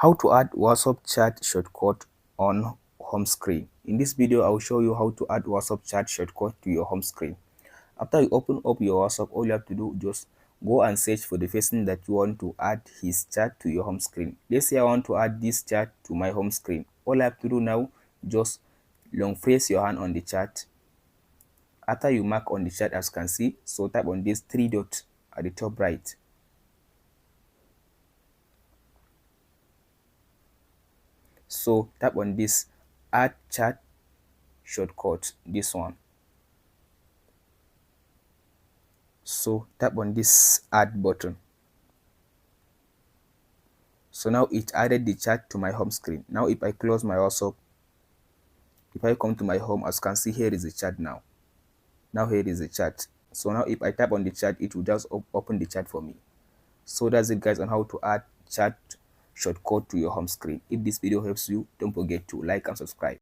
How to add WhatsApp chat shortcut on home screen. In this video, I will show you how to add WhatsApp chat shortcut to your home screen. After you open up your WhatsApp, all you have to do just go and search for the person that you want to add his chat to your home screen. Let's say I want to add this chat to my home screen. All I have to do now, just long press your hand on the chat. After you mark on the chat, as you can see, so tap on this three dots at the top right. So tap on this add chat shortcut, this one. So tap on this add button. So now it added the chat to my home screen. Now if I close my WhatsApp, if I come to my home, as you can see, here is the chat now. Now here is the chat. So now if I tap on the chat, it will just open the chat for me. So that's it, guys, on how to add chat shortcut to your home screen. If this video helps you, don't forget to like and subscribe.